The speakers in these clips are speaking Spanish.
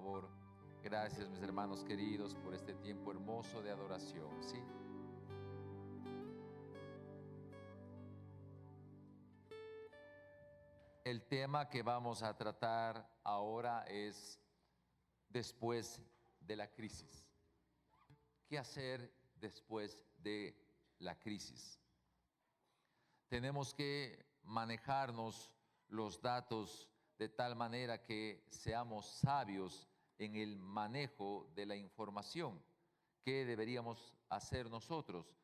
favor. Gracias, mis hermanos queridos, por este tiempo hermoso de adoración, ¿sí? El tema que vamos a tratar ahora es después de la crisis. ¿Qué hacer después de la crisis? Tenemos que manejarnos los datos de tal manera que seamos sabios en el manejo de la información. ¿Qué deberíamos hacer nosotros?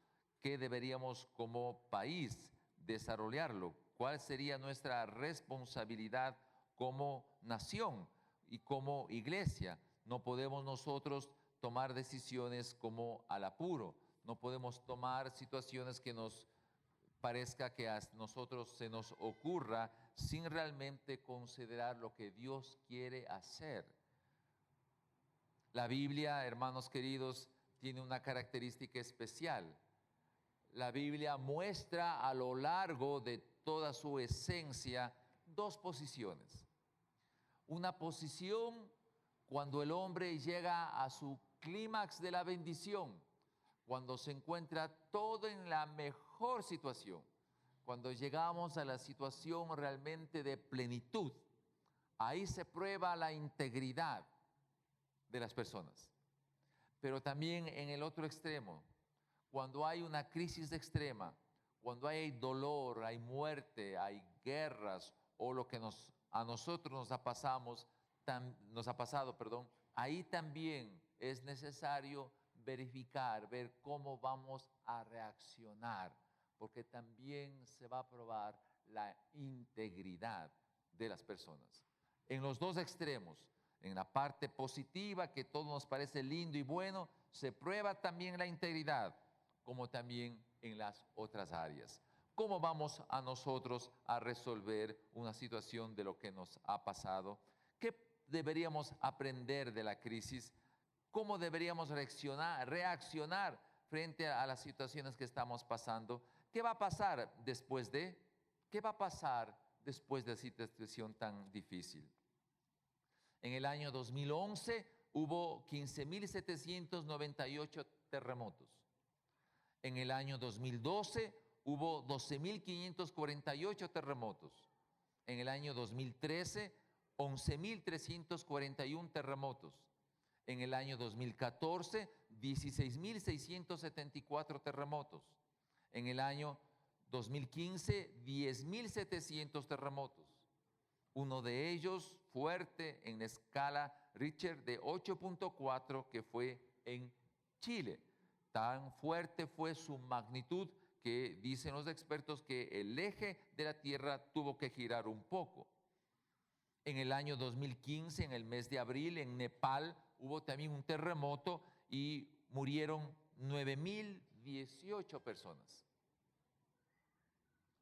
¿Qué deberíamos como país desarrollarlo? ¿Cuál sería nuestra responsabilidad como nación y como iglesia? No podemos nosotros tomar decisiones como al apuro. No podemos tomar situaciones que nos parezca que a nosotros se nos ocurra sin realmente considerar lo que Dios quiere hacer. La Biblia, hermanos queridos, tiene una característica especial. La Biblia muestra a lo largo de toda su esencia dos posiciones. Una posición cuando el hombre llega a su clímax de la bendición, cuando se encuentra todo en la mejor situación, cuando llegamos a la situación realmente de plenitud, ahí se prueba la integridad de las personas. Pero también en el otro extremo, cuando hay una crisis extrema, cuando hay dolor, hay muerte, hay guerras o lo que a nosotros nos ha pasado, ahí también es necesario verificar, ver cómo vamos a reaccionar, porque también se va a probar la integridad de las personas. En los dos extremos, en la parte positiva, que todo nos parece lindo y bueno, se prueba también la integridad, como también en las otras áreas. ¿Cómo vamos a nosotros a resolver una situación de lo que nos ha pasado? ¿Qué deberíamos aprender de la crisis? ¿Cómo deberíamos reaccionar frente a las situaciones que estamos pasando? ¿Qué va a pasar después de? ¿Qué va a pasar después de esta situación tan difícil? En el año 2011 hubo 15.798 terremotos. En el año 2012 hubo 12.548 terremotos. En el año 2013, 11.341 terremotos. En el año 2014, 16.674 terremotos. En el año 2015, 10.700 terremotos. Uno de ellos fuerte en la escala Richter de 8.4 que fue en Chile. Tan fuerte fue su magnitud que dicen los expertos que el eje de la Tierra tuvo que girar un poco. En el año 2015, en el mes de abril, en Nepal, hubo también un terremoto y murieron 9.018 personas.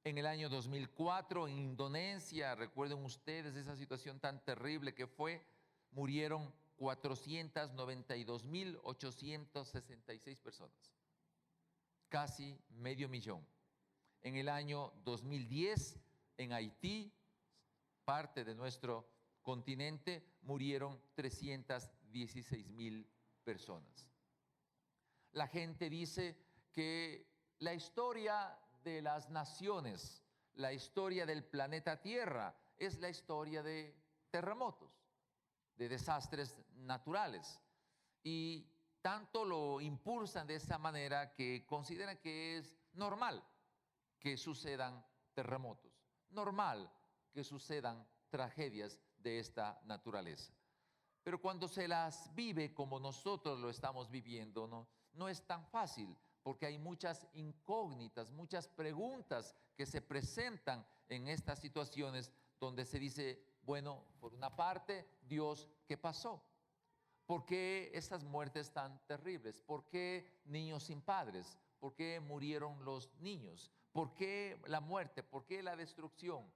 En el año 2004, en Indonesia, recuerden ustedes esa situación tan terrible que fue, murieron 492.866 personas, casi medio millón. En el año 2010, en Haití, parte de nuestro continente, murieron 316.000 personas. La gente dice que la historia de las naciones, la historia del planeta Tierra, es la historia de terremotos, de desastres naturales. Y tanto lo impulsan de esa manera que consideran que es normal que sucedan terremotos, normal que sucedan tragedias de esta naturaleza. Pero cuando se las vive como nosotros lo estamos viviendo, no es tan fácil, porque hay muchas incógnitas, muchas preguntas que se presentan en estas situaciones donde se dice, bueno, por una parte, Dios, ¿qué pasó? ¿Por qué esas muertes tan terribles? ¿Por qué niños sin padres? ¿Por qué murieron los niños? ¿Por qué la muerte? ¿Por qué la destrucción?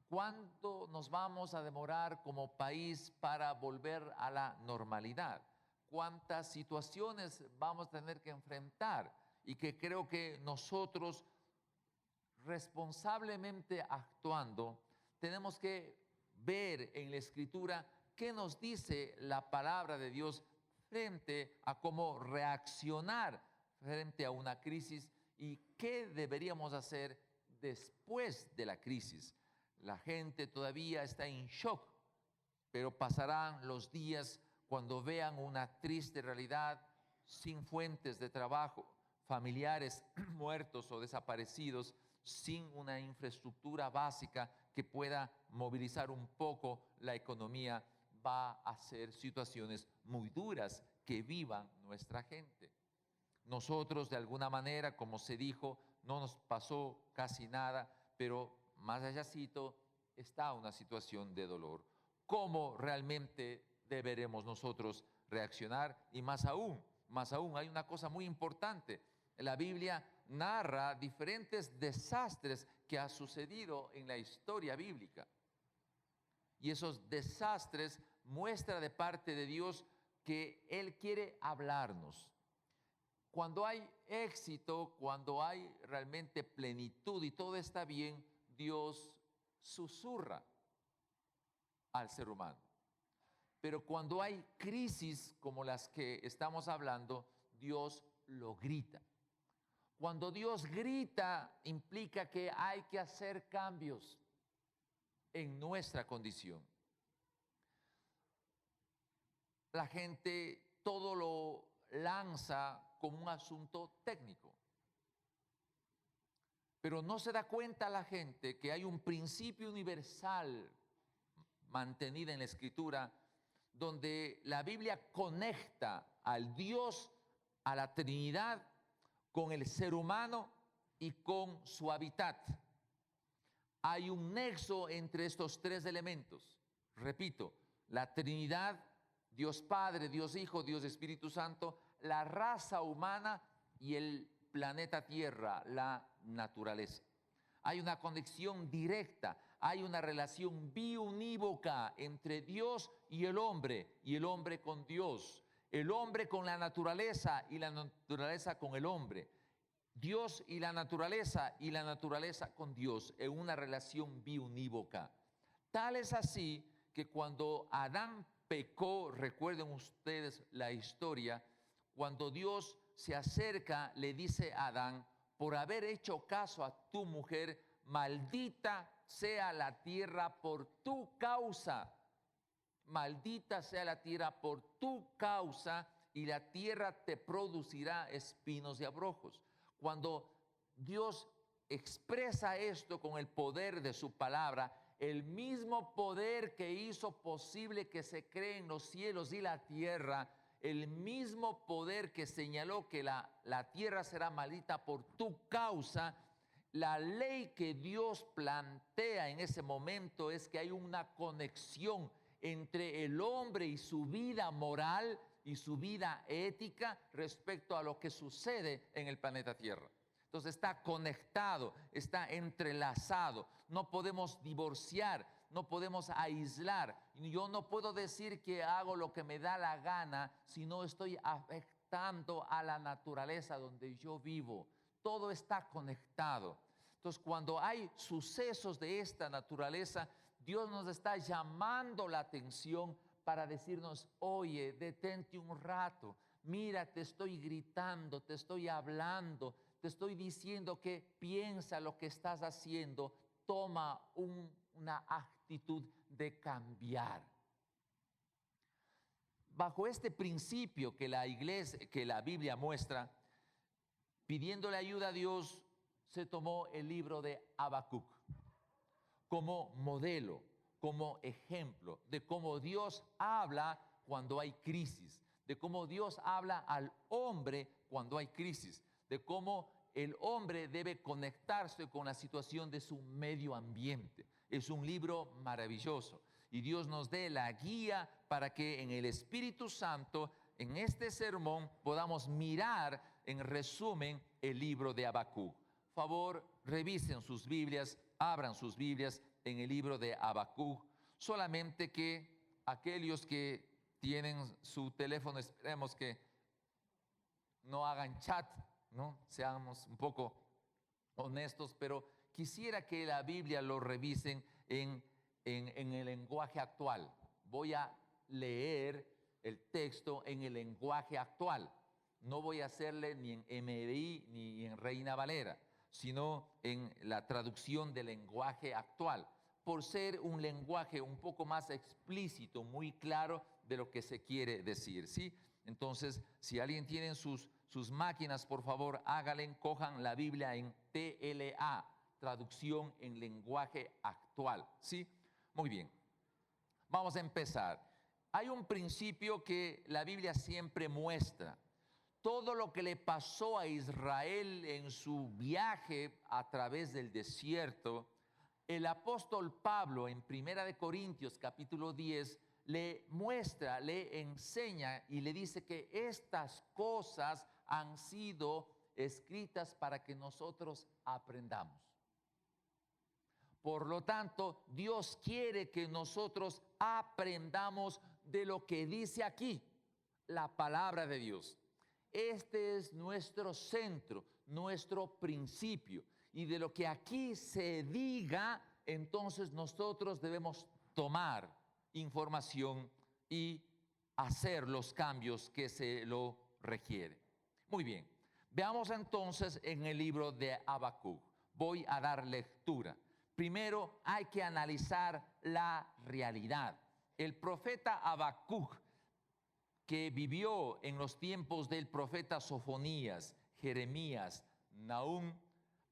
¿Cuánto nos vamos a demorar como país para volver a la normalidad? ¿Cuántas situaciones vamos a tener que enfrentar? Y que creo que nosotros, responsablemente actuando, tenemos que ver en la Escritura qué nos dice la palabra de Dios frente a cómo reaccionar frente a una crisis y qué deberíamos hacer después de la crisis. La gente todavía está en shock, pero pasarán los días cuando vean una triste realidad, sin fuentes de trabajo, familiares muertos o desaparecidos, sin una infraestructura básica que pueda movilizar un poco la economía. Va a ser situaciones muy duras que vivan nuestra gente. Nosotros, de alguna manera, como se dijo, no nos pasó casi nada, pero más allácito está una situación de dolor. ¿Cómo realmente deberemos nosotros reaccionar? Y más aún, hay una cosa muy importante. La Biblia narra diferentes desastres que han sucedido en la historia bíblica. Y esos desastres muestran de parte de Dios que Él quiere hablarnos. Cuando hay éxito, cuando hay realmente plenitud y todo está bien, Dios susurra al ser humano. Pero cuando hay crisis como las que estamos hablando, Dios lo grita. Cuando Dios grita, implica que hay que hacer cambios en nuestra condición. La gente todo lo lanza como un asunto técnico, pero no se da cuenta la gente que hay un principio universal mantenido en la Escritura, donde la Biblia conecta al Dios, a la Trinidad, con el ser humano y con su hábitat. Hay un nexo entre estos tres elementos. Repito, la Trinidad, Dios Padre, Dios Hijo, Dios Espíritu Santo, la raza humana y el planeta Tierra, la naturaleza. Hay una conexión directa, hay una relación biunívoca entre Dios y el hombre con Dios, el hombre con la naturaleza y la naturaleza con el hombre, Dios y la naturaleza con Dios en una relación biunívoca. Tal es así que cuando Adán pecó, recuerden ustedes la historia, cuando Dios se acerca, le dice a Adán: por haber hecho caso a tu mujer, maldita sea la tierra por tu causa. Maldita sea la tierra por tu causa, y la tierra te producirá espinos y abrojos. Cuando Dios expresa esto con el poder de su palabra, el mismo poder que hizo posible que se creen los cielos y la tierra, el mismo poder que señaló que la tierra será maldita por tu causa, la ley que Dios plantea en ese momento es que hay una conexión entre el hombre y su vida moral y su vida ética respecto a lo que sucede en el planeta Tierra. Entonces está conectado, está entrelazado. No podemos divorciar, no podemos aislar. Yo no puedo decir que hago lo que me da la gana si no estoy afectando a la naturaleza donde yo vivo. Todo está conectado. Entonces, cuando hay sucesos de esta naturaleza, Dios nos está llamando la atención para decirnos: oye, detente un rato, mira, te estoy gritando, te estoy hablando, te estoy diciendo que piensa lo que estás haciendo, toma una actitud de cambiar. Bajo este principio que la Biblia muestra, pidiéndole ayuda a Dios, se tomó el libro de Habacuc como modelo, como ejemplo de cómo Dios habla cuando hay crisis, de cómo Dios habla al hombre cuando hay crisis, de cómo el hombre debe conectarse con la situación de su medio ambiente. Es un libro maravilloso y Dios nos dé la guía para que en el Espíritu Santo, en este sermón, podamos mirar en resumen el libro de Habacuc. Favor, revisen sus Biblias, abran sus Biblias en el libro de Habacuc. Solamente que aquellos que tienen su teléfono, esperemos que no hagan chat, ¿no? Seamos un poco honestos, pero quisiera que la Biblia lo revisen en el lenguaje actual. Voy a leer el texto en el lenguaje actual. No voy a hacerle ni en MBI ni en Reina Valera, sino en la traducción del lenguaje actual, por ser un lenguaje un poco más explícito, muy claro de lo que se quiere decir, ¿sí? Entonces, si alguien tiene sus máquinas, por favor, cojan la Biblia en TLA, traducción en lenguaje actual, ¿sí? Muy bien, vamos a empezar. Hay un principio que la Biblia siempre muestra. Todo lo que le pasó a Israel en su viaje a través del desierto, el apóstol Pablo en 1 Corintios capítulo 10 le muestra, le enseña y le dice que estas cosas han sido escritas para que nosotros aprendamos. Por lo tanto, Dios quiere que nosotros aprendamos de lo que dice aquí, la palabra de Dios. Este es nuestro centro, nuestro principio. Y de lo que aquí se diga, entonces nosotros debemos tomar información y hacer los cambios que se lo requieren. Muy bien, veamos entonces en el libro de Habacuc. Voy a dar lectura. Primero hay que analizar la realidad. El profeta Habacuc, que vivió en los tiempos del profeta Sofonías, Jeremías, Nahum,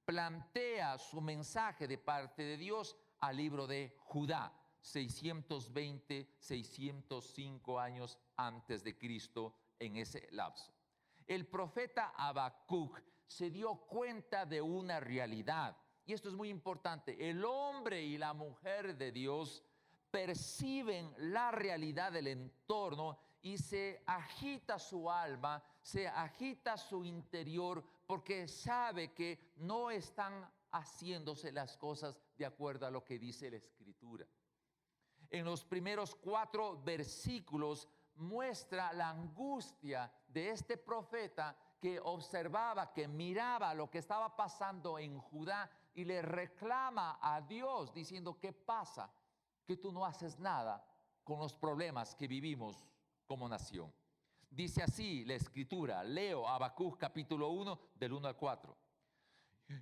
plantea su mensaje de parte de Dios al libro de Judá, 620, 605 años antes de Cristo en ese lapso. El profeta Habacuc se dio cuenta de una realidad, y esto es muy importante. El hombre y la mujer de Dios perciben la realidad del entorno y se agita su alma, se agita su interior, porque sabe que no están haciéndose las cosas de acuerdo a lo que dice la Escritura. En los primeros 4 versículos muestra la angustia de este profeta que observaba, que miraba lo que estaba pasando en Judá y le reclama a Dios diciendo: ¿qué pasa? Que tú no haces nada con los problemas que vivimos como nación. Dice así la Escritura, leo Habacuc capítulo 1 del 1 al 4.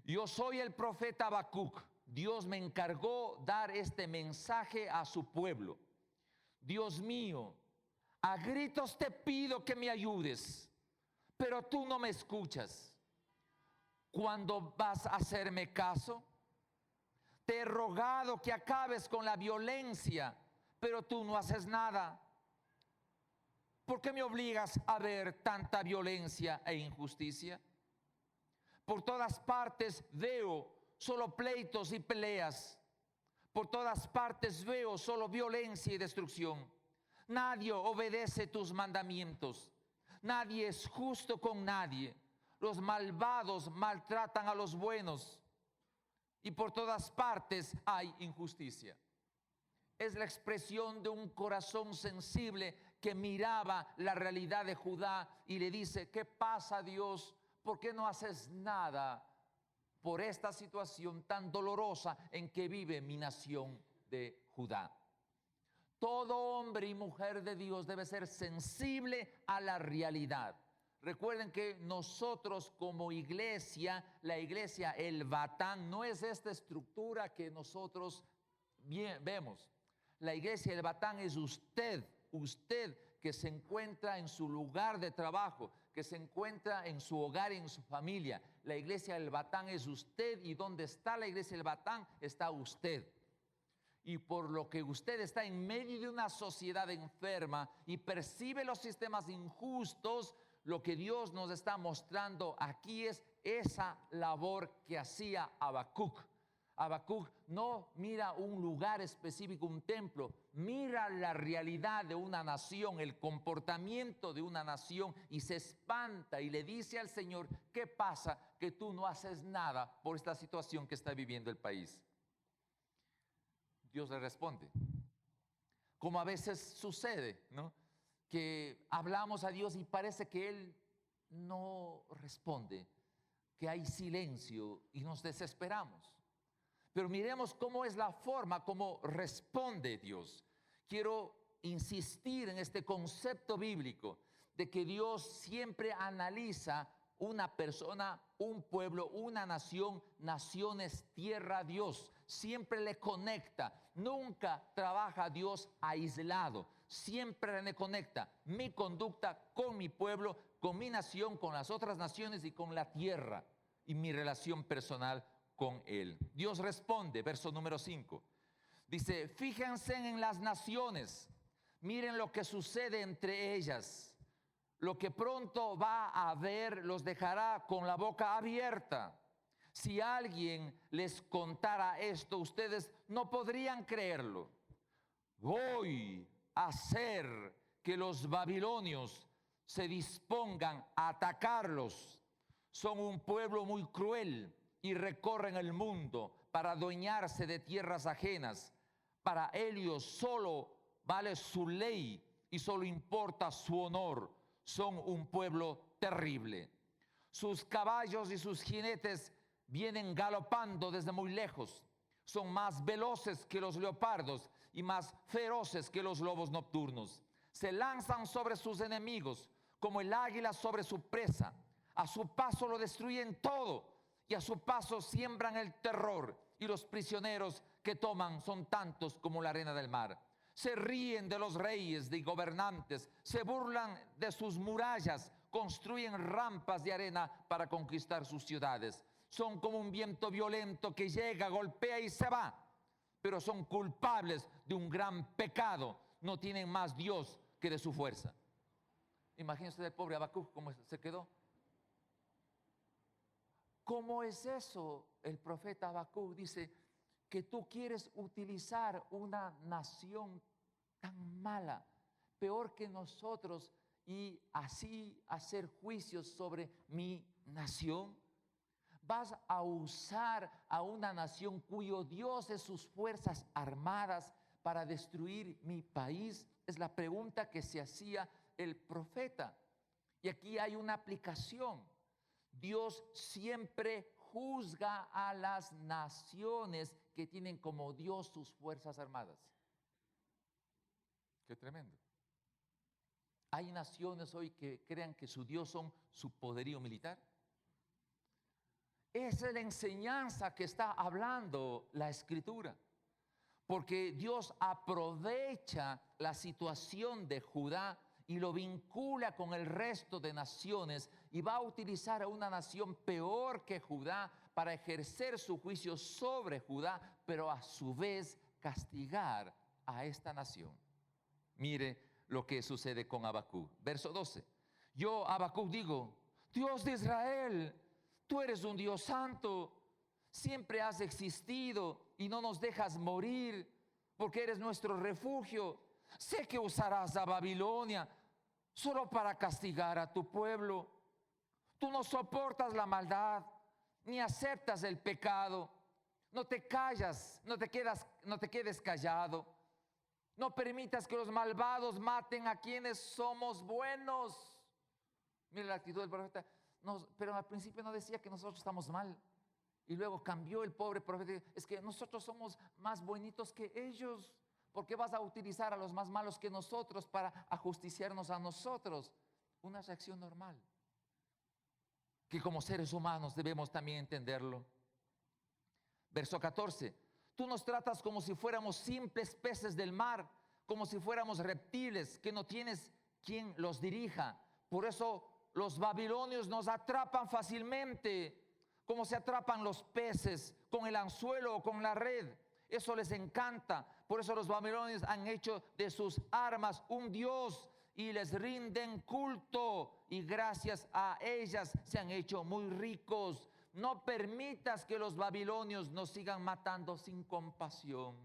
Yo soy el profeta Habacuc. Dios me encargó dar este mensaje a su pueblo. Dios mío, a gritos te pido que me ayudes, pero tú no me escuchas. ¿Cuándo vas a hacerme caso? Te he rogado que acabes con la violencia, pero tú no haces nada. ¿Por qué me obligas a ver tanta violencia e injusticia? Por todas partes veo solo pleitos y peleas. Por todas partes veo solo violencia y destrucción. Nadie obedece tus mandamientos. Nadie es justo con nadie. Los malvados maltratan a los buenos. Y por todas partes hay injusticia. Es la expresión de un corazón sensible que miraba la realidad de Judá y le dice: ¿qué pasa, Dios? ¿Por qué no haces nada por esta situación tan dolorosa en que vive mi nación de Judá? Todo hombre y mujer de Dios debe ser sensible a la realidad. Recuerden que nosotros como iglesia, la iglesia El Batán, no es esta estructura que nosotros vemos. La iglesia El Batán es usted que se encuentra en su lugar de trabajo, que se encuentra en su hogar y en su familia. La iglesia El Batán es usted, y donde está la iglesia El Batán está usted. Y por lo que usted está en medio de una sociedad enferma y percibe los sistemas injustos, lo que Dios nos está mostrando aquí es esa labor que hacía Habacuc. Habacuc no mira un lugar específico, un templo, mira la realidad de una nación, el comportamiento de una nación, y se espanta y le dice al Señor: ¿qué pasa que tú no haces nada por esta situación que está viviendo el país? Dios le responde, como a veces sucede, ¿no? Que hablamos a Dios y parece que Él no responde, que hay silencio y nos desesperamos. Pero miremos cómo es la forma como responde Dios. Quiero insistir en este concepto bíblico de que Dios siempre analiza una persona, un pueblo, una nación, naciones, tierra, Dios. Siempre le conecta. Nunca trabaja Dios aislado. Siempre le conecta mi conducta con mi pueblo, con mi nación, con las otras naciones y con la tierra. Y mi relación personal con Él. Dios responde, verso número 5. Dice, fíjense en las naciones. Miren lo que sucede entre ellas. Lo que pronto va a haber los dejará con la boca abierta. Si alguien les contara esto, ustedes no podrían creerlo. Voy a hacer que los babilonios se dispongan a atacarlos. Son un pueblo muy cruel y recorren el mundo para adueñarse de tierras ajenas. Para ellos solo vale su ley y solo importa su honor. Son un pueblo terrible. Sus caballos y sus jinetes vienen galopando desde muy lejos. Son más veloces que los leopardos y más feroces que los lobos nocturnos. Se lanzan sobre sus enemigos como el águila sobre su presa. A su paso lo destruyen todo y a su paso siembran el terror. Y los prisioneros que toman son tantos como la arena del mar. Se ríen de los reyes y gobernantes, se burlan de sus murallas, construyen rampas de arena para conquistar sus ciudades. Son como un viento violento que llega, golpea y se va, pero son culpables de un gran pecado. No tienen más Dios que de su fuerza. Imagínense el pobre Habacuc cómo se quedó. ¿Cómo es eso? El profeta Habacuc dice que tú quieres utilizar una nación tan mala, peor que nosotros, y así hacer juicios sobre mi nación. ¿Vas a usar a una nación cuyo Dios es sus fuerzas armadas para destruir mi país? Es la pregunta que se hacía el profeta. Y aquí hay una aplicación. Dios siempre juzga a las naciones que tienen como Dios sus fuerzas armadas. Qué tremendo. Hay naciones hoy que crean que su Dios son su poderío militar. Esa es la enseñanza que está hablando la Escritura. Porque Dios aprovecha la situación de Judá y lo vincula con el resto de naciones y va a utilizar a una nación peor que Judá para ejercer su juicio sobre Judá, pero a su vez castigar a esta nación. Mire lo que sucede con Habacuc. Verso 12. Yo, Habacuc, digo, Dios de Israel, tú eres un Dios santo, siempre has existido y no nos dejas morir, porque eres nuestro refugio. Sé que usarás a Babilonia solo para castigar a tu pueblo. Tú no soportas la maldad, ni aceptas el pecado. No te callas, no te quedes callado. No permitas que los malvados maten a quienes somos buenos. Mira la actitud del profeta. Pero al principio no decía que nosotros estamos mal. Y luego cambió el pobre profeta. Es que nosotros somos más buenitos que ellos. ¿Por qué vas a utilizar a los más malos que nosotros para ajusticiarnos a nosotros? Una reacción normal, que como seres humanos debemos también entenderlo. Verso 14. Tú nos tratas como si fuéramos simples peces del mar, como si fuéramos reptiles que no tienes quien los dirija. Por eso los babilonios nos atrapan fácilmente, como se atrapan los peces con el anzuelo o con la red. Eso les encanta. Por eso los babilonios han hecho de sus armas un dios y les rinden culto, y gracias a ellas se han hecho muy ricos. No permitas que los babilonios nos sigan matando sin compasión.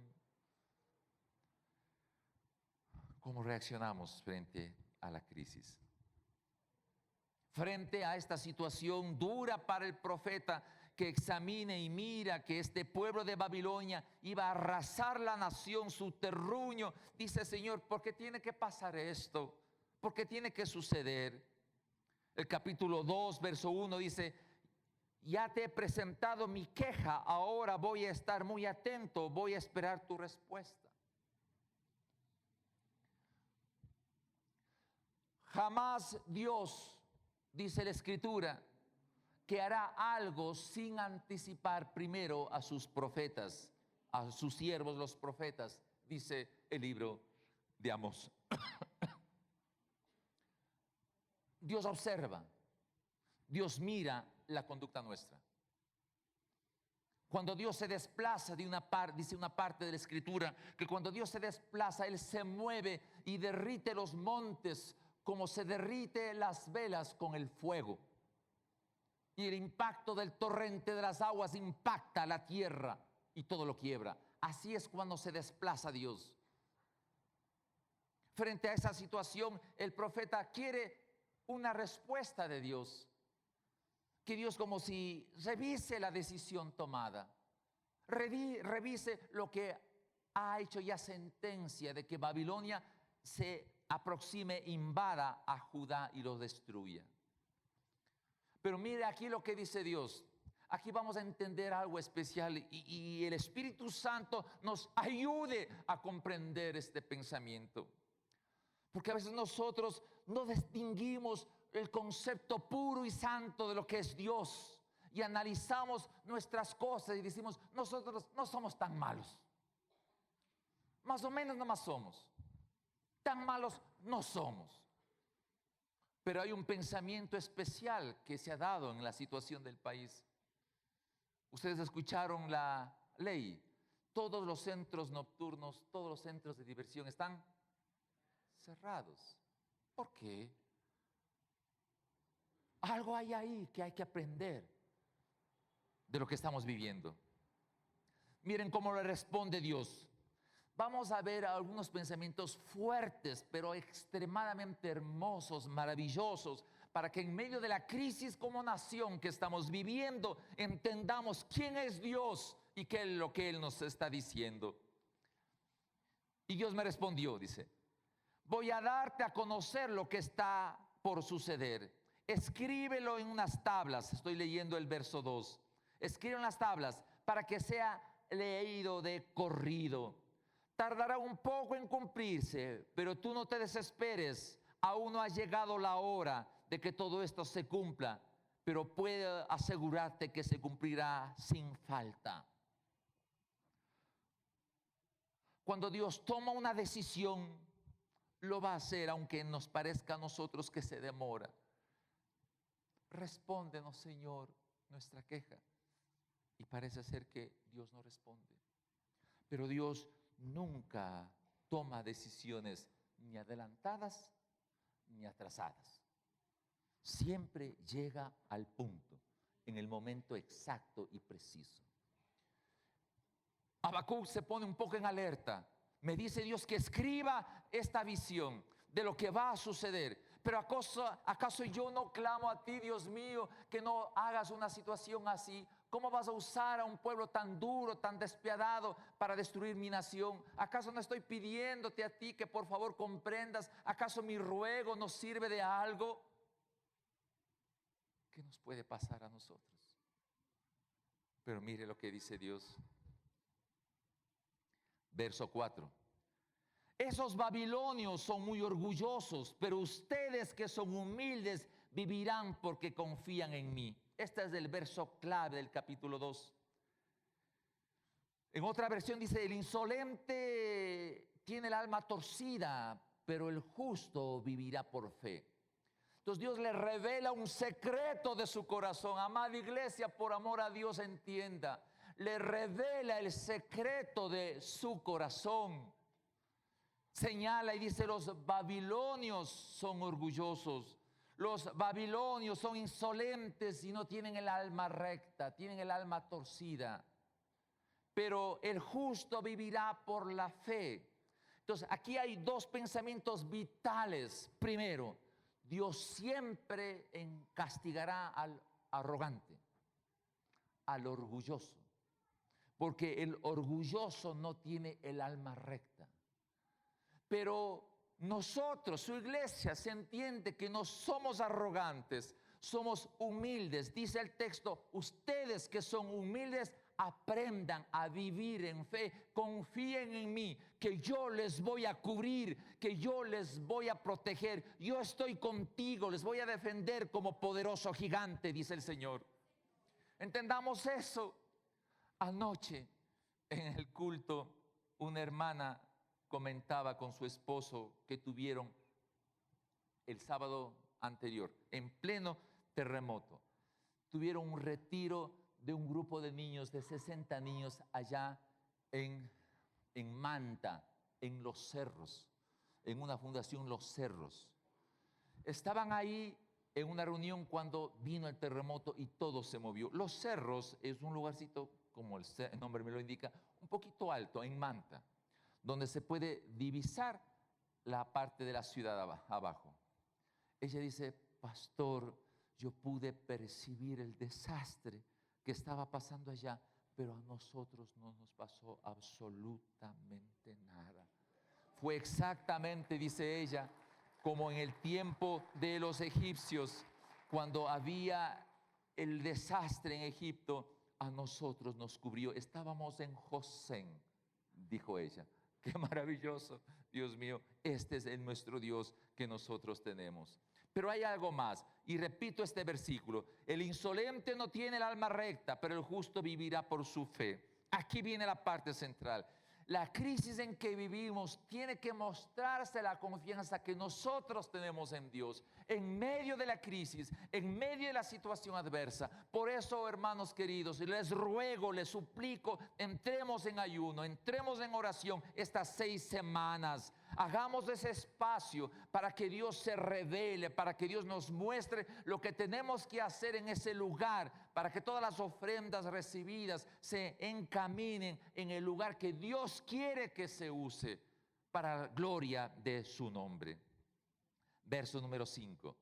¿Cómo reaccionamos frente a la crisis? Frente a esta situación dura para el profeta, que examine y mira que este pueblo de Babilonia iba a arrasar la nación, su terruño. Dice: Señor, ¿por qué tiene que pasar esto? ¿Por qué tiene que suceder? El capítulo 2, verso 1 dice: ya te he presentado mi queja, ahora voy a estar muy atento, voy a esperar tu respuesta. Jamás Dios, dice la Escritura, que hará algo sin anticipar primero a sus profetas, a sus siervos los profetas, dice el libro de Amós. Dios observa, Dios mira la conducta nuestra. Cuando Dios se desplaza de una parte, dice una parte de la Escritura, que cuando Dios se desplaza, Él se mueve y derrite los montes como se derrite las velas con el fuego. Y el impacto del torrente de las aguas impacta la tierra y todo lo quiebra. Así es cuando se desplaza Dios. Frente a esa situación, el profeta quiere una respuesta de Dios. Que Dios como si revise la decisión tomada, revise lo que ha hecho ya sentencia de que Babilonia se aproxime, invada a Judá y lo destruya. Pero mire aquí lo que dice Dios. Aquí vamos a entender algo especial y el Espíritu Santo nos ayude a comprender este pensamiento. Porque a veces nosotros no distinguimos el concepto puro y santo de lo que es Dios y analizamos nuestras cosas y decimos, nosotros no somos tan malos. Más o menos nomás somos. Tan malos no somos. Pero hay un pensamiento especial que se ha dado en la situación del país. Ustedes escucharon la ley. Todos los centros nocturnos, todos los centros de diversión están cerrados. ¿Por qué? Algo hay ahí que hay que aprender de lo que estamos viviendo. Miren cómo le responde Dios. Vamos a ver algunos pensamientos fuertes, pero extremadamente hermosos, maravillosos, para que en medio de la crisis como nación que estamos viviendo, entendamos quién es Dios y qué es lo que Él nos está diciendo. Y Dios me respondió, dice, voy a darte a conocer lo que está por suceder. Escríbelo en unas tablas. Estoy leyendo el verso 2. Escribe en las tablas para que sea leído de corrido. Tardará un poco en cumplirse, pero tú no te desesperes. Aún no ha llegado la hora de que todo esto se cumpla, pero puedo asegurarte que se cumplirá sin falta. Cuando Dios toma una decisión, lo va a hacer aunque nos parezca a nosotros que se demora. Respóndenos, Señor, nuestra queja. Y parece ser que Dios no responde. Pero Dios nunca toma decisiones ni adelantadas ni atrasadas. Siempre llega al punto, en el momento exacto y preciso. Habacuc se pone un poco en alerta. Me dice Dios que escriba esta visión de lo que va a suceder. Pero ¿acaso yo no clamo a ti, Dios mío, que no hagas una situación así? ¿Cómo vas a usar a un pueblo tan duro, tan despiadado para destruir mi nación? ¿Acaso no estoy pidiéndote a ti que por favor comprendas? ¿Acaso mi ruego no sirve de algo? ¿Qué nos puede pasar a nosotros? Pero mire lo que dice Dios. Verso 4. Esos babilonios son muy orgullosos, pero ustedes que son humildes vivirán porque confían en mí. Este es el verso clave del capítulo 2. En otra versión dice, el insolente tiene el alma torcida, pero el justo vivirá por fe. Entonces Dios le revela un secreto de su corazón. Amada iglesia, por amor a Dios, entienda. Le revela el secreto de su corazón. Señala y dice, los babilonios son orgullosos. Los babilonios son insolentes y no tienen el alma recta, tienen el alma torcida. Pero el justo vivirá por la fe. Entonces, aquí hay dos pensamientos vitales. Primero, Dios siempre castigará al arrogante, al orgulloso, porque el orgulloso no tiene el alma recta. Pero nosotros, su iglesia, se entiende que no somos arrogantes, somos humildes. Dice el texto, ustedes que son humildes, aprendan a vivir en fe, confíen en mí, que yo les voy a cubrir, que yo les voy a proteger, yo estoy contigo, les voy a defender como poderoso gigante, dice el Señor. Entendamos eso. Anoche en el culto, una hermana comentaba con su esposo que tuvieron el sábado anterior, en pleno terremoto, tuvieron un retiro de un grupo de niños, de 60 niños allá en Manta, en Los Cerros, en una fundación Los Cerros. Estaban ahí en una reunión cuando vino el terremoto y todo se movió. Los Cerros es un lugarcito, como el nombre me lo indica, un poquito alto, en Manta, donde se puede divisar la parte de la ciudad abajo. Ella dice: pastor, yo pude percibir el desastre que estaba pasando allá, pero a nosotros no nos pasó absolutamente nada. Fue exactamente, dice ella, como en el tiempo de los egipcios, cuando había el desastre en Egipto, a nosotros nos cubrió. Estábamos en Josén, dijo ella. Qué maravilloso, Dios mío, este es nuestro Dios que nosotros tenemos. Pero hay algo más, y repito este versículo: el insolente no tiene el alma recta, pero el justo vivirá por su fe. Aquí viene la parte central. La crisis en que vivimos tiene que mostrarse la confianza que nosotros tenemos en Dios, en medio de la crisis, en medio de la situación adversa. Por eso, hermanos queridos, les ruego, les suplico, entremos en ayuno, entremos en oración estas 6 semanas. Hagamos ese espacio para que Dios se revele, para que Dios nos muestre lo que tenemos que hacer en ese lugar, para que todas las ofrendas recibidas se encaminen en el lugar que Dios quiere que se use para la gloria de su nombre. Verso número 5.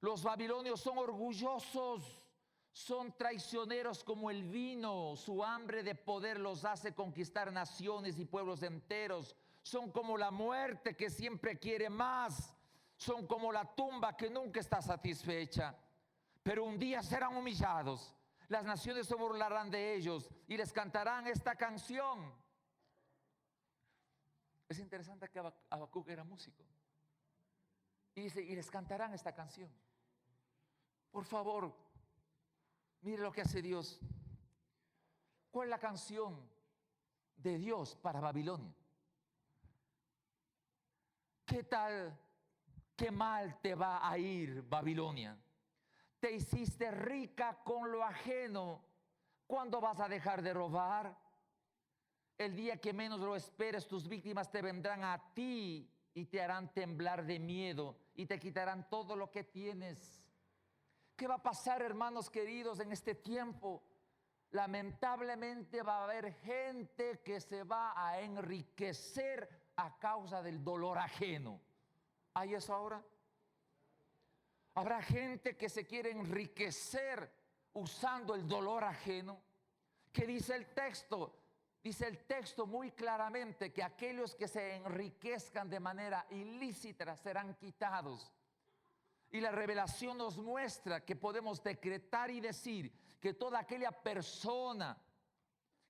Los babilonios son orgullosos, son traicioneros como el vino, su hambre de poder los hace conquistar naciones y pueblos enteros. Son como la muerte que siempre quiere más, son como la tumba que nunca está satisfecha. Pero un día serán humillados, las naciones se burlarán de ellos y les cantarán esta canción. Es interesante que Habacuc era músico. Y dice: y les cantarán esta canción. Por favor, mire lo que hace Dios. ¿Cuál es la canción de Dios para Babilonia? ¿Qué tal, qué mal te va a ir, Babilonia? Te hiciste rica con lo ajeno. ¿Cuándo vas a dejar de robar? El día que menos lo esperes, tus víctimas te vendrán a ti y te harán temblar de miedo y te quitarán todo lo que tienes. ¿Qué va a pasar, hermanos queridos, en este tiempo? Lamentablemente va a haber gente que se va a enriquecer a causa del dolor ajeno. ¿Hay eso ahora? Habrá gente que se quiere enriquecer usando el dolor ajeno. ¿Qué dice el texto? Dice el texto muy claramente que aquellos que se enriquezcan de manera ilícita serán quitados. Y la revelación nos muestra que podemos decretar y decir que toda aquella persona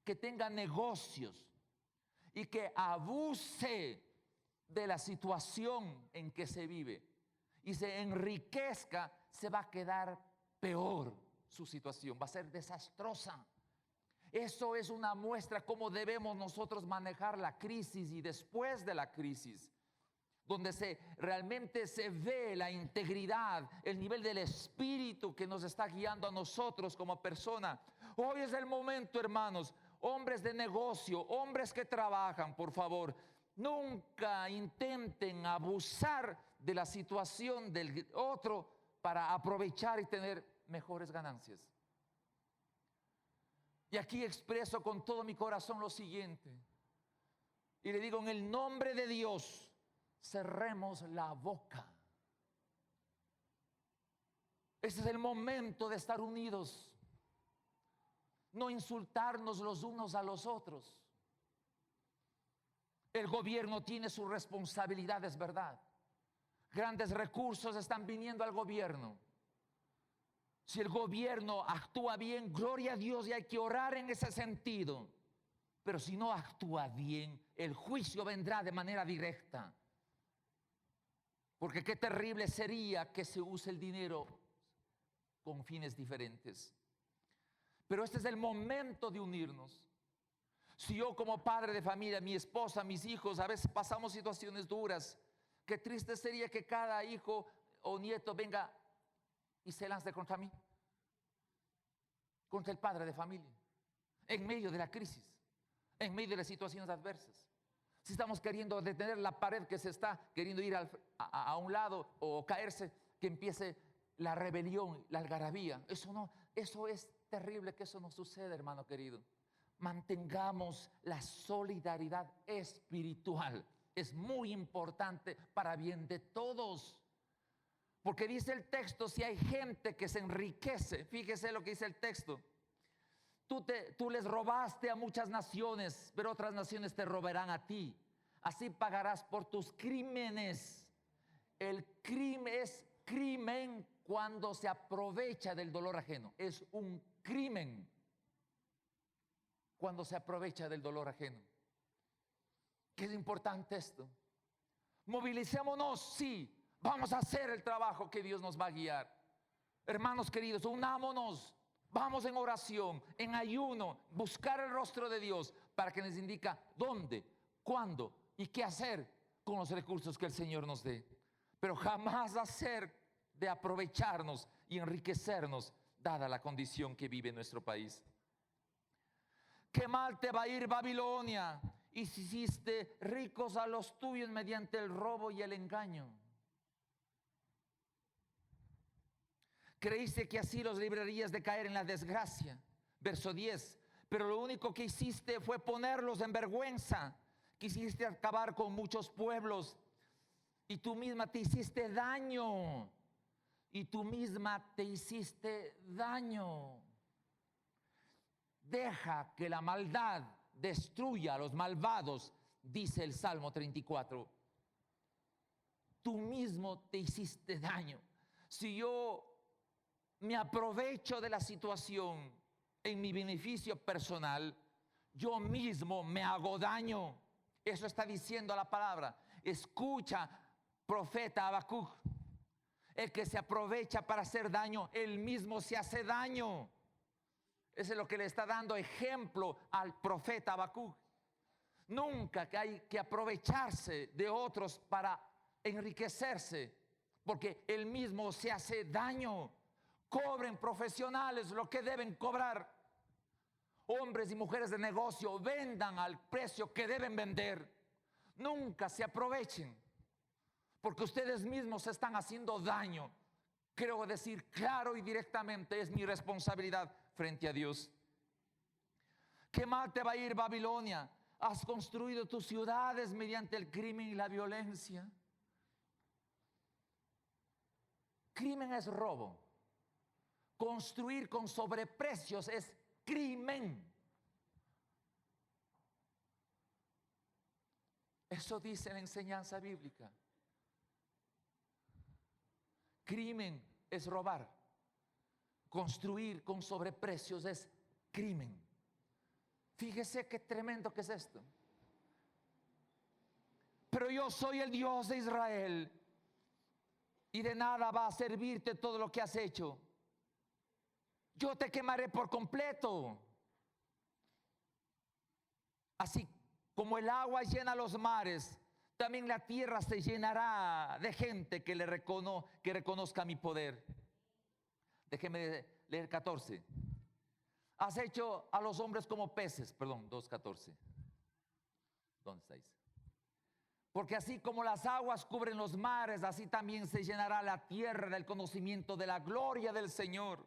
que tenga negocios y que abuse de la situación en que se vive y se enriquezca, se va a quedar peor su situación, va a ser desastrosa. Eso es una muestra cómo debemos nosotros manejar la crisis y después de la crisis, donde realmente se ve la integridad, el nivel del espíritu que nos está guiando a nosotros como persona. Hoy es el momento, hermanos, hombres de negocio, hombres que trabajan, por favor, nunca intenten abusar de la situación del otro para aprovechar y tener mejores ganancias. Y aquí expreso con todo mi corazón lo siguiente, y le digo: en el nombre de Dios, cerremos la boca. Ese es el momento de estar unidos, no insultarnos los unos a los otros. El gobierno tiene sus responsabilidades, ¿verdad? Grandes recursos están viniendo al gobierno. Si el gobierno actúa bien, gloria a Dios, y hay que orar en ese sentido. Pero si no actúa bien, el juicio vendrá de manera directa. Porque qué terrible sería que se use el dinero con fines diferentes. Pero este es el momento de unirnos. Si yo como padre de familia, mi esposa, mis hijos, a veces pasamos situaciones duras, qué triste sería que cada hijo o nieto venga y se lance contra mí, contra el padre de familia, en medio de la crisis, en medio de las situaciones adversas. Si estamos queriendo detener la pared que se está queriendo ir a un lado o caerse, que empiece la rebelión, la algarabía. Eso es terrible que eso no suceda, hermano querido. Mantengamos la solidaridad espiritual. Es muy importante para bien de todos. Porque dice el texto, si hay gente que se enriquece, fíjese lo que dice el texto. Tú les robaste a muchas naciones, pero otras naciones te robarán a ti. Así pagarás por tus crímenes. El crimen es crimen cuando se aprovecha del dolor ajeno. Es un crimen cuando se aprovecha del dolor ajeno. ¿Qué es importante esto? Movilicémonos, sí. Vamos a hacer el trabajo que Dios nos va a guiar. Hermanos queridos, unámonos. Vamos en oración, en ayuno, buscar el rostro de Dios para que nos indique dónde, cuándo y qué hacer con los recursos que el Señor nos dé. Pero jamás hacer de aprovecharnos y enriquecernos dada la condición que vive nuestro país. Qué mal te va a ir Babilonia, y si hiciste ricos a los tuyos mediante el robo y el engaño. Creíste que así los librarías de caer en la desgracia. Verso 10. Pero lo único que hiciste fue ponerlos en vergüenza. Quisiste acabar con muchos pueblos y tú misma te hiciste daño. Y tú misma te hiciste daño. Deja que la maldad destruya a los malvados, dice el Salmo 34. Tú mismo te hiciste daño. Si yo me aprovecho de la situación en mi beneficio personal, yo mismo me hago daño. Eso está diciendo la palabra. Escucha, profeta Habacuc. El que se aprovecha para hacer daño, él mismo se hace daño. Eso es lo que le está dando ejemplo al profeta Habacuc. Nunca que hay que aprovecharse de otros para enriquecerse, porque él mismo se hace daño. Cobren profesionales lo que deben cobrar. Hombres y mujeres de negocio, vendan al precio que deben vender. Nunca se aprovechen, porque ustedes mismos se están haciendo daño. Quiero decir claro y directamente, es mi responsabilidad frente a Dios. ¿Qué mal te va a ir Babilonia? Has construido tus ciudades mediante el crimen y la violencia. Crimen es robo. Construir con sobreprecios es crimen. Eso dice la enseñanza bíblica. Crimen es robar. Construir con sobreprecios es crimen. Fíjese qué tremendo que es esto. Pero yo soy el Dios de Israel y de nada va a servirte todo lo que has hecho. Yo te quemaré por completo. Así como el agua llena los mares, también la tierra se llenará de gente que reconozca mi poder. Déjeme leer 14. Has hecho a los hombres como peces. Perdón, 2:14. ¿Dónde estáis? Porque así como las aguas cubren los mares, así también se llenará la tierra del conocimiento de la gloria del Señor.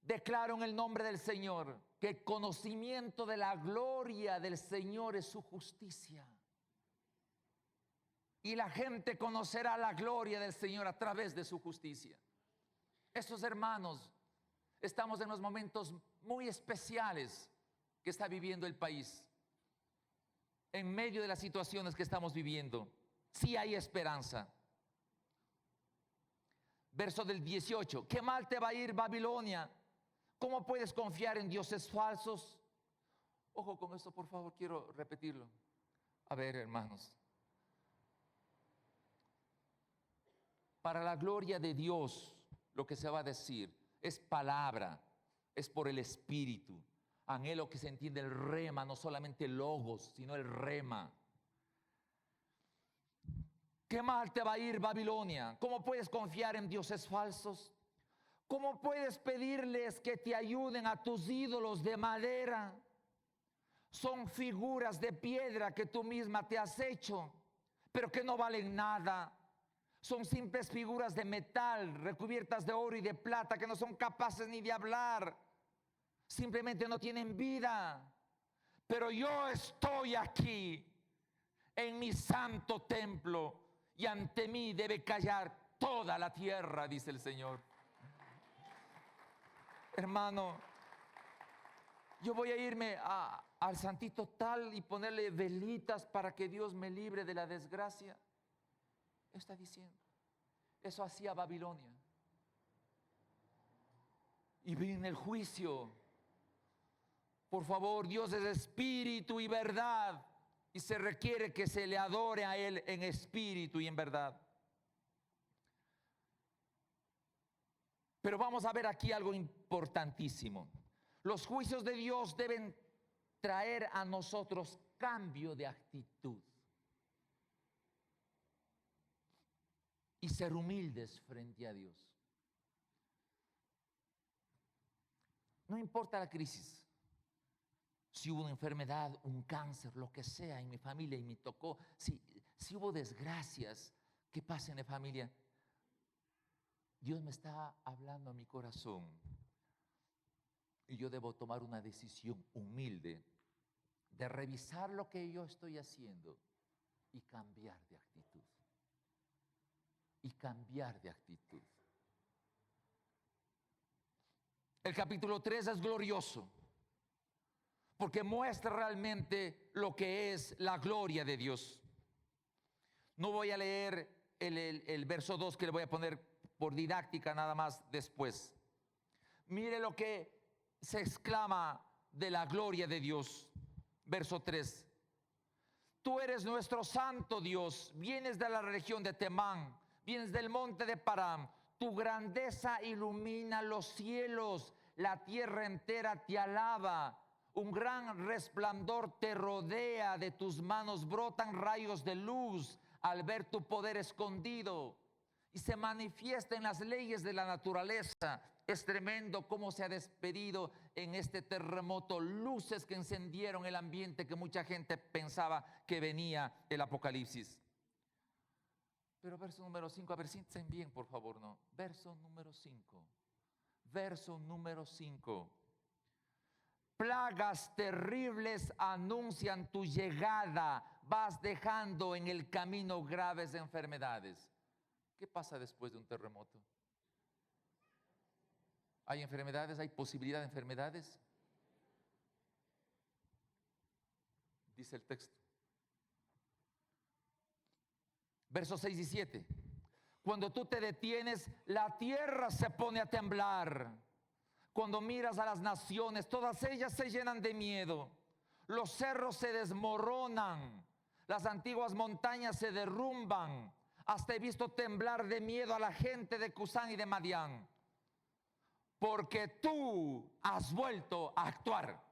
Declaro en el nombre del Señor que el conocimiento de la gloria del Señor es su justicia. Y la gente conocerá la gloria del Señor a través de su justicia. Estos hermanos, estamos en los momentos muy especiales que está viviendo el país. En medio de las situaciones que estamos viviendo, sí hay esperanza. Verso del 18. ¿Qué mal te va a ir, Babilonia? ¿Cómo puedes confiar en dioses falsos? Ojo con esto, por favor, quiero repetirlo. A ver, hermanos. Para la gloria de Dios, lo que se va a decir es palabra, es por el Espíritu. Anhelo que se entienda el rema, no solamente el logos, sino el rema. ¿Qué mal te va a ir, Babilonia? ¿Cómo puedes confiar en dioses falsos? ¿Cómo puedes pedirles que te ayuden a tus ídolos de madera? Son figuras de piedra que tú misma te has hecho, pero que no valen nada. Son simples figuras de metal recubiertas de oro y de plata que no son capaces ni de hablar. Simplemente no tienen vida. Pero yo estoy aquí en mi santo templo y ante mí debe callar toda la tierra, dice el Señor. Hermano, yo voy a irme al santito tal y ponerle velitas para que Dios me libre de la desgracia. Está diciendo. Eso hacía Babilonia. Y viene el juicio. Por favor, Dios es espíritu y verdad. Y se requiere que se le adore a Él en espíritu y en verdad. Pero vamos a ver aquí algo importantísimo. Los juicios de Dios deben traer a nosotros cambio de actitud. Y ser humildes frente a Dios. No importa la crisis. Si hubo una enfermedad, un cáncer, lo que sea en mi familia y me tocó, si hubo desgracias que pasen en la familia, Dios me está hablando a mi corazón y yo debo tomar una decisión humilde de revisar lo que yo estoy haciendo y cambiar de actitud. Y cambiar de actitud. El capítulo 3 es glorioso porque muestra realmente lo que es la gloria de Dios. No voy a leer el verso 2 que le voy a poner por didáctica nada más después. Mire lo que se exclama de la gloria de Dios. Verso 3. Tú eres nuestro santo Dios, vienes de la región de Temán, vienes del monte de Param. Tu grandeza ilumina los cielos, la tierra entera te alaba. Un gran resplandor te rodea, de tus manos brotan rayos de luz al ver tu poder escondido. Y se manifiesta en las leyes de la naturaleza. Es tremendo cómo se ha despedido en este terremoto luces que encendieron el ambiente que mucha gente pensaba que venía el apocalipsis. Pero verso número 5, a ver, siéntense bien, por favor, ¿no? Verso número 5. Verso número 5. Plagas terribles anuncian tu llegada. Vas dejando en el camino graves enfermedades. ¿Qué pasa después de un terremoto? ¿Hay enfermedades? ¿Hay posibilidad de enfermedades? Dice el texto. Versos 6 y 7. Cuando tú te detienes, la tierra se pone a temblar. Cuando miras a las naciones, todas ellas se llenan de miedo. Los cerros se desmoronan. Las antiguas montañas se derrumban. Hasta he visto temblar de miedo a la gente de Cusán y de Madián. Porque tú has vuelto a actuar.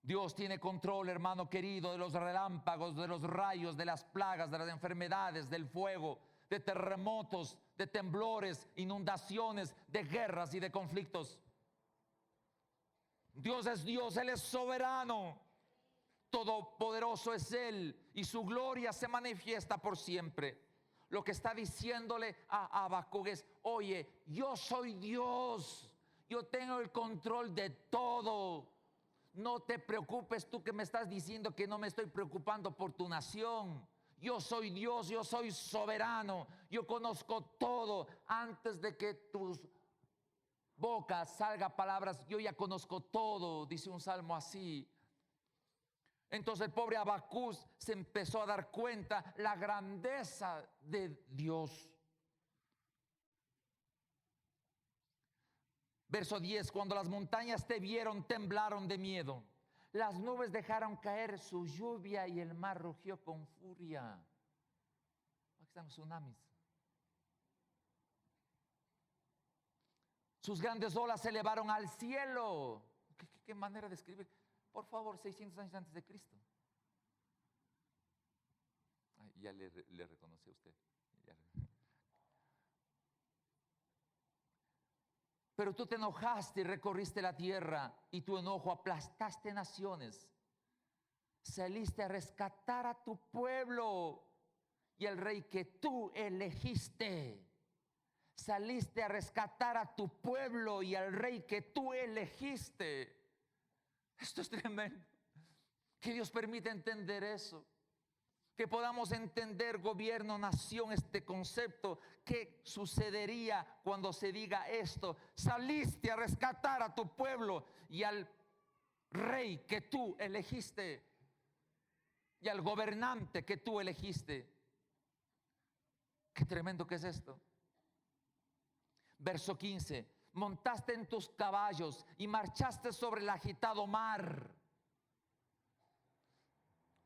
Dios tiene control, hermano querido, de los relámpagos, de los rayos, de las plagas, de las enfermedades, del fuego, de terremotos, de temblores, inundaciones, de guerras y de conflictos. Dios es Dios, Él es soberano. Todopoderoso es Él y su gloria se manifiesta por siempre. Lo que está diciéndole a Habacuc es: oye, yo soy Dios, yo tengo el control de todo. No te preocupes, tú que me estás diciendo que no me estoy preocupando por tu nación. Yo soy Dios, yo soy soberano, yo conozco todo. Antes de que tus bocas salga palabras, yo ya conozco todo, dice un salmo así. Entonces el pobre Abacús se empezó a dar cuenta la grandeza de Dios. Verso 10, cuando las montañas te vieron, temblaron de miedo. Las nubes dejaron caer su lluvia y el mar rugió con furia. Aquí están los tsunamis. Sus grandes olas se elevaron al cielo. ¿Qué manera de escribir? Por favor, 600 años antes de Cristo. Ay, ya le reconocí a usted. Pero tú te enojaste y recorriste la tierra, y tu enojo aplastaste naciones. Saliste a rescatar a tu pueblo y al rey que tú elegiste. Saliste a rescatar a tu pueblo y al rey que tú elegiste. Esto es tremendo. Que Dios permita entender eso. Que podamos entender, gobierno, nación, este concepto. ¿Qué sucedería cuando se diga esto? Saliste a rescatar a tu pueblo y al rey que tú elegiste y al gobernante que tú elegiste. Qué tremendo que es esto. Verso 15. Montaste en tus caballos y marchaste sobre el agitado mar.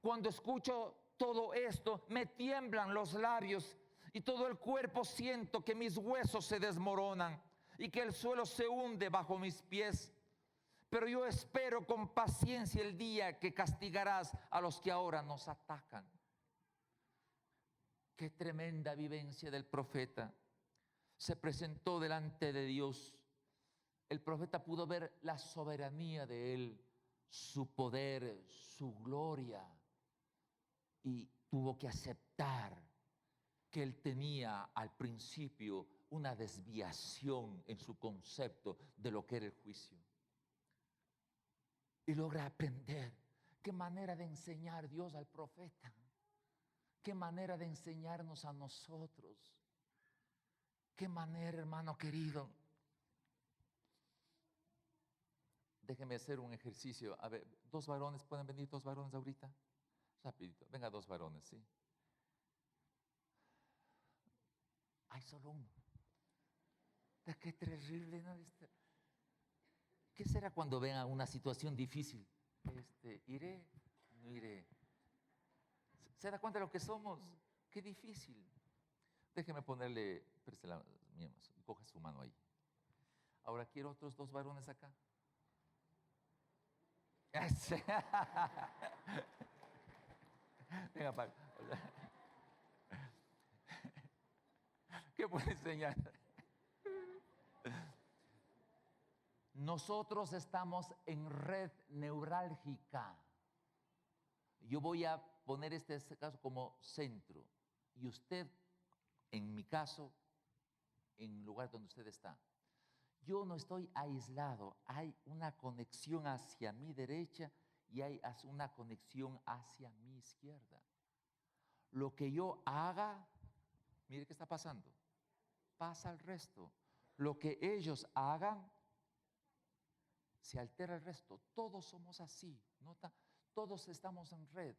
Cuando escucho todo esto, me tiemblan los labios y todo el cuerpo siento que mis huesos se desmoronan y que el suelo se hunde bajo mis pies. Pero yo espero con paciencia el día que castigarás a los que ahora nos atacan. Qué tremenda vivencia del profeta. Se presentó delante de Dios. El profeta pudo ver la soberanía de él, su poder, su gloria. Y tuvo que aceptar que él tenía al principio una desviación en su concepto de lo que era el juicio. Y logra aprender. Qué manera de enseñar Dios al profeta. Qué manera de enseñarnos a nosotros. Qué manera, hermano querido. Déjeme hacer un ejercicio. A ver, 2 varones, ¿pueden venir 2 varones ahorita? Rapidito, venga 2 varones, ¿sí? Hay solo uno. Qué terrible, ¿no? ¿Qué será cuando venga una situación difícil? ¿Iré? No iré. ¿Se da cuenta de lo que somos? Qué difícil. Déjeme ponerle, preste la mía, coge su mano ahí. Ahora quiero otros 2 varones acá. Venga, Pablo. ¿Qué puede enseñar? Nosotros estamos en red neurálgica. Yo voy a poner este caso como centro. Y usted, en mi caso, en el lugar donde usted está. Yo no estoy aislado. Hay una conexión hacia mi derecha y hay una conexión hacia mi izquierda. Lo que yo haga, mire qué está pasando. Pasa al resto. Lo que ellos hagan, se altera el resto. Todos somos así. ¿Nota? Todos estamos en red.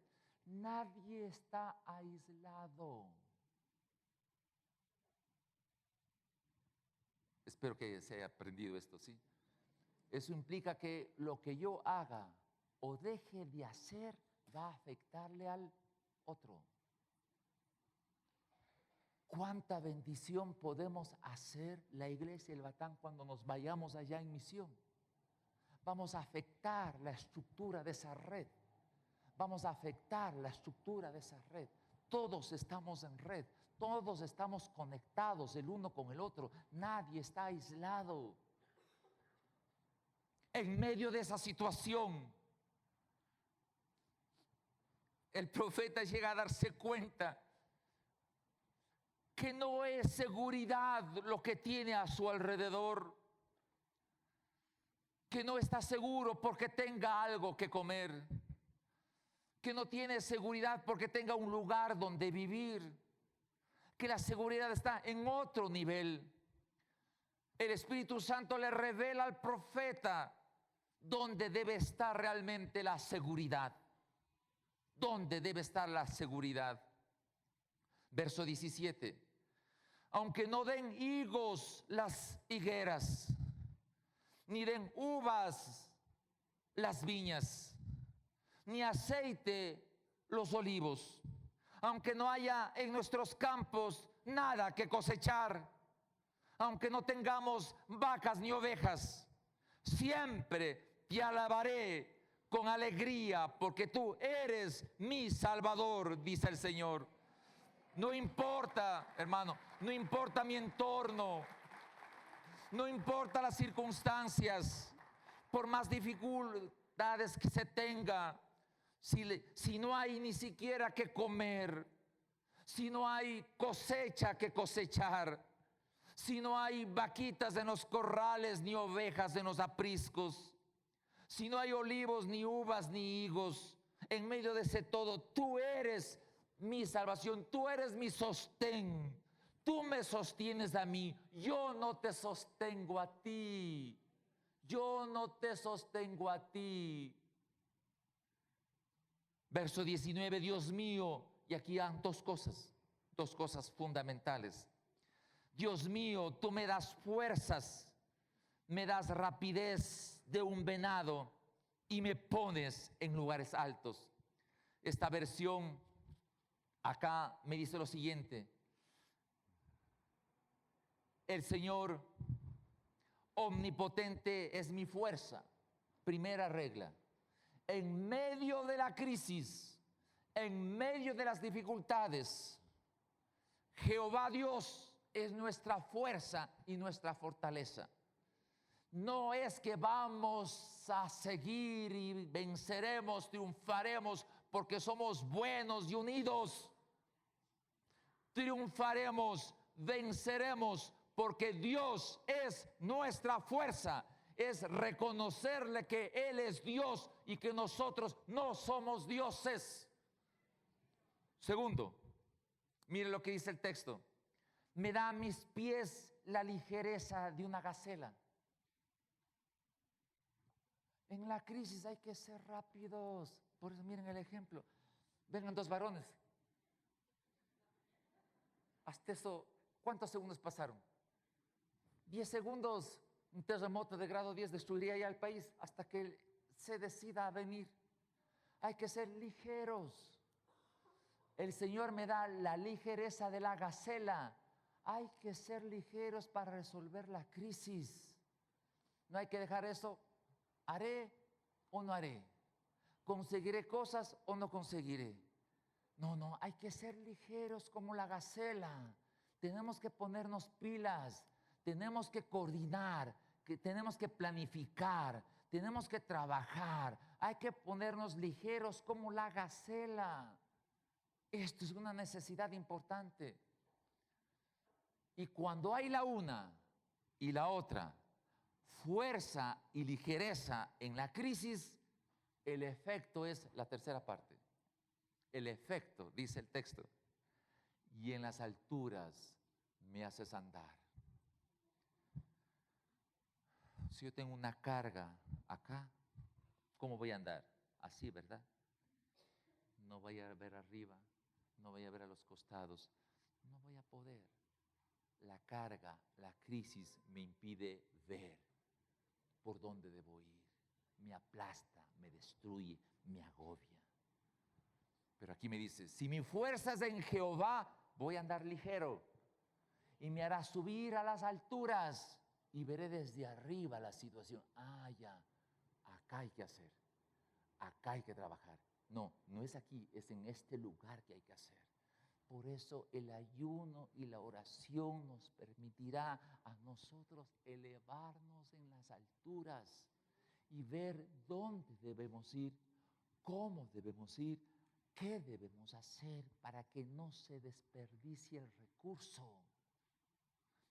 Nadie está aislado. Espero que se haya aprendido esto, ¿sí? Eso implica que lo que yo haga o deje de hacer va a afectarle al otro. ¿Cuánta bendición podemos hacer la iglesia del Batán cuando nos vayamos allá en misión? Vamos a afectar la estructura de esa red. Vamos a afectar la estructura de esa red. Todos estamos en red. Todos estamos conectados el uno con el otro. Nadie está aislado. En medio de esa situación, el profeta llega a darse cuenta que no es seguridad lo que tiene a su alrededor, que no está seguro porque tenga algo que comer, que no tiene seguridad porque tenga un lugar donde vivir, que la seguridad está en otro nivel. El Espíritu Santo le revela al profeta dónde debe estar realmente la seguridad. ¿dónde debe estar la seguridad? Verso 17. Aunque no den higos las higueras, ni den uvas las viñas, ni aceite los olivos, aunque no haya en nuestros campos nada que cosechar, aunque no tengamos vacas ni ovejas, siempre te alabaré con alegría, porque tú eres mi Salvador, dice el Señor. No importa, hermano, no importa mi entorno, no importa las circunstancias, por más dificultades que se tenga, si no hay ni siquiera que comer, si no hay cosecha que cosechar, si no hay vaquitas en los corrales ni ovejas en los apriscos, si no hay olivos ni uvas ni higos, en medio de ese todo, tú eres mi salvación, tú eres mi sostén, tú me sostienes a mí, yo no te sostengo a ti, yo no te sostengo a ti. Verso 19, Dios mío, y aquí hay dos cosas fundamentales. Dios mío, tú me das fuerzas, me das rapidez de un venado y me pones en lugares altos. Esta versión acá me dice lo siguiente: el Señor omnipotente es mi fuerza. Primera regla. En medio de la crisis, en medio de las dificultades, Jehová Dios es nuestra fuerza y nuestra fortaleza. No es que vamos a seguir y venceremos, triunfaremos porque somos buenos y unidos. Triunfaremos, venceremos porque Dios es nuestra fuerza. Es reconocerle que Él es Dios y que nosotros no somos dioses. Segundo, mire lo que dice el texto: me da a mis pies la ligereza de una gacela. En la crisis hay que ser rápidos. Por eso miren el ejemplo. Vengan dos varones. Hasta eso, ¿cuántos segundos pasaron? 10 segundos. Un terremoto de grado 10 destruiría ya el país hasta que se decida a venir. Hay que ser ligeros. El Señor me da la ligereza de la gacela. Hay que ser ligeros para resolver la crisis. No hay que dejar eso. ¿Haré o no haré? ¿Conseguiré cosas o no conseguiré? No, hay que ser ligeros como la gacela. Tenemos que ponernos pilas, tenemos que coordinar, tenemos que planificar, tenemos que trabajar. Hay que ponernos ligeros como la gacela. Esto es una necesidad importante. Y cuando hay la una y la otra, fuerza y ligereza en la crisis, el efecto es la tercera parte. El efecto, dice el texto: y en las alturas me haces andar. Si yo tengo una carga acá, ¿cómo voy a andar? Así, ¿verdad? No voy a ver arriba, no voy a ver a los costados, no voy a poder. La carga, la crisis me impide ver por dónde debo ir. Me aplasta, me destruye, me agobia. Pero aquí me dice: si mi fuerza es en Jehová, voy a andar ligero y me hará subir a las alturas y veré desde arriba la situación. Ya, acá hay que hacer, acá hay que trabajar. No es aquí, es en este lugar que hay que hacer. Por eso el ayuno y la oración nos permitirá a nosotros elevarnos en las alturas y ver dónde debemos ir, cómo debemos ir, qué debemos hacer para que no se desperdicie el recurso.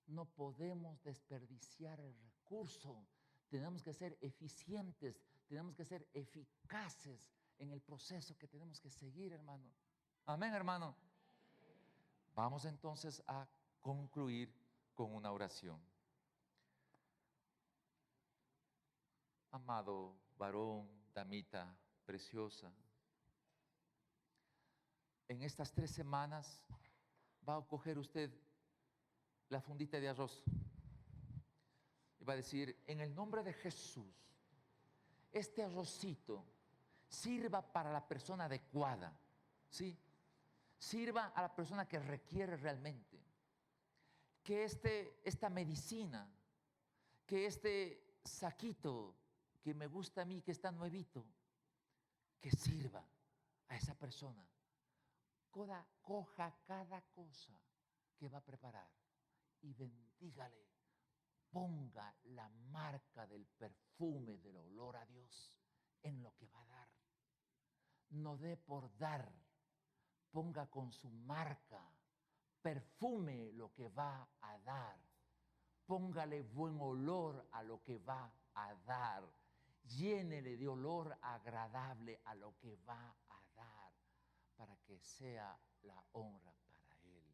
No podemos desperdiciar el recurso. Tenemos que ser eficientes, tenemos que ser eficaces en el proceso que tenemos que seguir, hermano. Amén, hermano. Vamos entonces a concluir con una oración. Amado varón, damita preciosa, en estas 3 semanas va a coger usted la fundita de arroz y va a decir, en el nombre de Jesús, este arrocito sirva para la persona adecuada, ¿sí? Sirva a la persona que requiere realmente. Que esta medicina, que este saquito que me gusta a mí, que está nuevito, que sirva a esa persona. Coja cada cosa que va a preparar y bendígale. Ponga la marca del perfume, del olor a Dios en lo que va a dar. No dé por dar. Ponga con su marca. Perfume lo que va a dar. Póngale buen olor a lo que va a dar. Llénele de olor agradable a lo que va a dar, para que sea la honra para Él.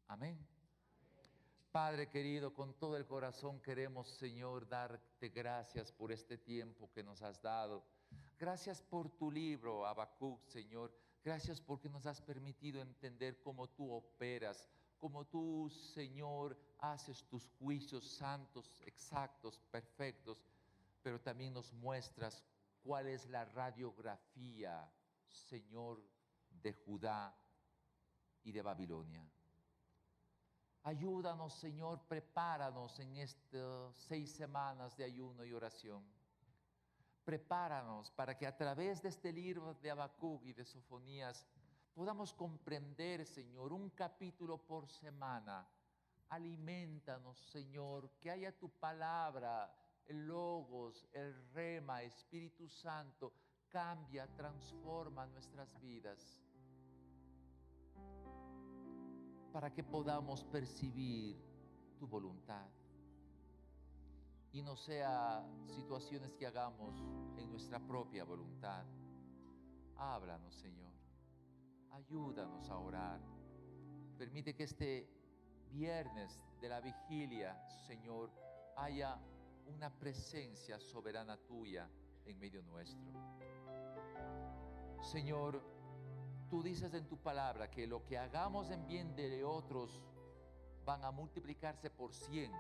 Amén. Padre querido, con todo el corazón queremos, Señor, darte gracias por este tiempo que nos has dado. Gracias por tu libro, Habacuc, Señor. Gracias porque nos has permitido entender cómo tú operas, cómo tú, Señor, haces tus juicios santos, exactos, perfectos, pero también nos muestras cuál es la radiografía, Señor, de Judá y de Babilonia. Ayúdanos, Señor, prepáranos en estas 6 semanas de ayuno y oración. Prepáranos para que a través de este libro de Habacuc y de Sofonías podamos comprender, Señor, un capítulo por semana. Aliméntanos, Señor, que haya tu palabra, el Logos, el Rema, Espíritu Santo, cambia, transforma nuestras vidas, para que podamos percibir tu voluntad y no sea situaciones que hagamos en nuestra propia voluntad. Háblanos, Señor. Ayúdanos a orar. Permite que este viernes de la vigilia, Señor, haya una presencia soberana tuya en medio nuestro. Señor, tú dices en tu palabra que lo que hagamos en bien de otros van a multiplicarse por 100.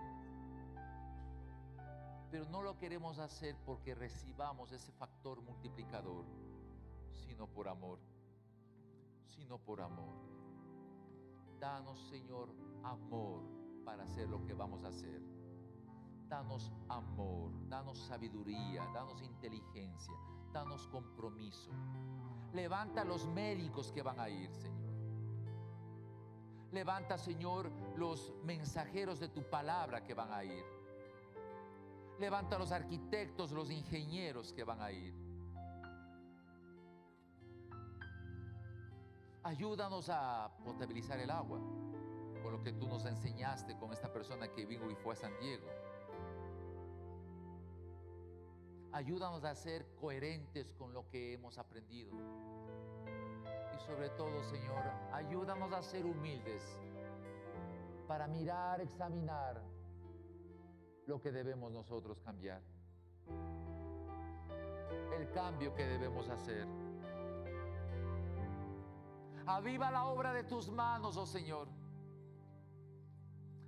Pero no lo queremos hacer porque recibamos ese factor multiplicador, sino por amor. Sino por amor. Danos, Señor, amor para hacer lo que vamos a hacer. Danos amor, danos sabiduría, danos inteligencia, danos compromiso. Levanta a los médicos que van a ir, Señor. Levanta, Señor, los mensajeros de tu palabra que van a ir. Levanta a los arquitectos, los ingenieros que van a ir. Ayúdanos a potabilizar el agua, con lo que tú nos enseñaste con esta persona que vino y fue a San Diego. Ayúdanos a ser coherentes con lo que hemos aprendido. Y sobre todo, Señor, ayúdanos a ser humildes para mirar, examinar lo que debemos nosotros cambiar. El cambio que debemos hacer. Aviva la obra de tus manos, oh Señor.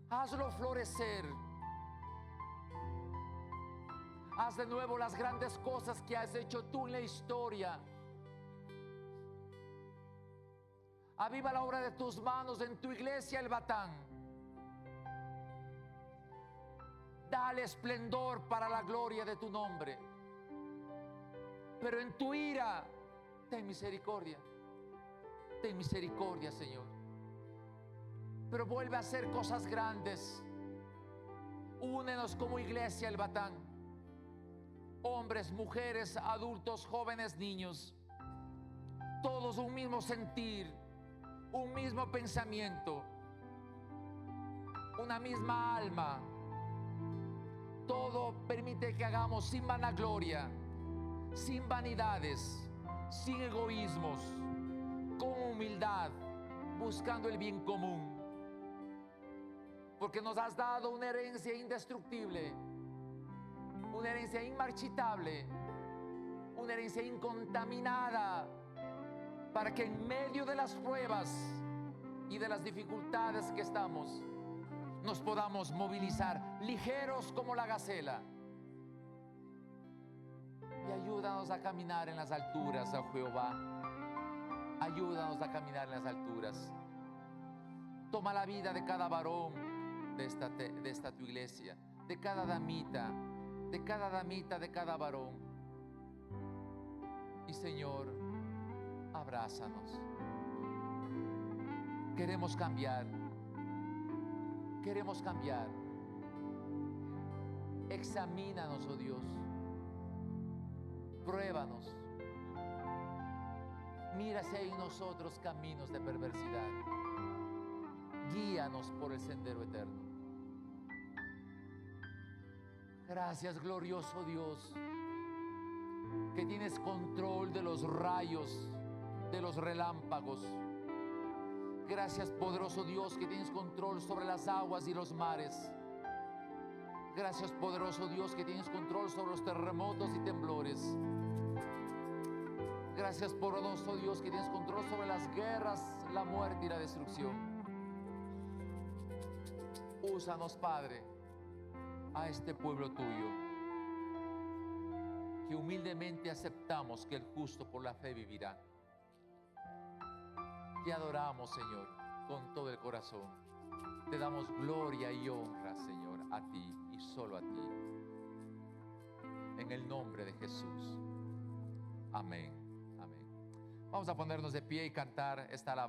Hazlo florecer. Haz de nuevo las grandes cosas que has hecho tú en la historia. Aviva la obra de tus manos en tu iglesia, el Batán. Dale esplendor para la gloria de tu nombre. Pero en tu ira, ten misericordia. Ten misericordia, Señor. Pero vuelve a hacer cosas grandes. Únenos como iglesia, el Batán. Hombres, mujeres, adultos, jóvenes, niños. Todos un mismo sentir, un mismo pensamiento, una misma alma. Todo permite que hagamos sin vanagloria, sin vanidades, sin egoísmos, con humildad, buscando el bien común. Porque nos has dado una herencia indestructible, una herencia inmarchitable, una herencia incontaminada, para que en medio de las pruebas y de las dificultades que estamos, nos podamos movilizar ligeros como la gacela. Y ayúdanos a caminar en las alturas, oh Jehová. Ayúdanos a caminar en las alturas. Toma la vida de cada varón de esta tu iglesia, de cada damita, de cada varón. Y Señor, abrázanos. Queremos cambiar. Queremos cambiar. Examínanos, oh Dios. Pruébanos. Mira si hay en nosotros caminos de perversidad. Guíanos por el sendero eterno. Gracias, glorioso Dios, que tienes control de los rayos, de los relámpagos. Gracias, poderoso Dios, que tienes control sobre las aguas y los mares. Gracias, poderoso Dios, que tienes control sobre los terremotos y temblores. Gracias, poderoso Dios, que tienes control sobre las guerras, la muerte y la destrucción. Úsanos, Padre, a este pueblo tuyo, que humildemente aceptamos que el justo por la fe vivirá. Te adoramos, Señor, con todo el corazón. Te damos gloria y honra, Señor, a ti y solo a ti. En el nombre de Jesús. Amén. Amén. Vamos a ponernos de pie y cantar esta alabanza.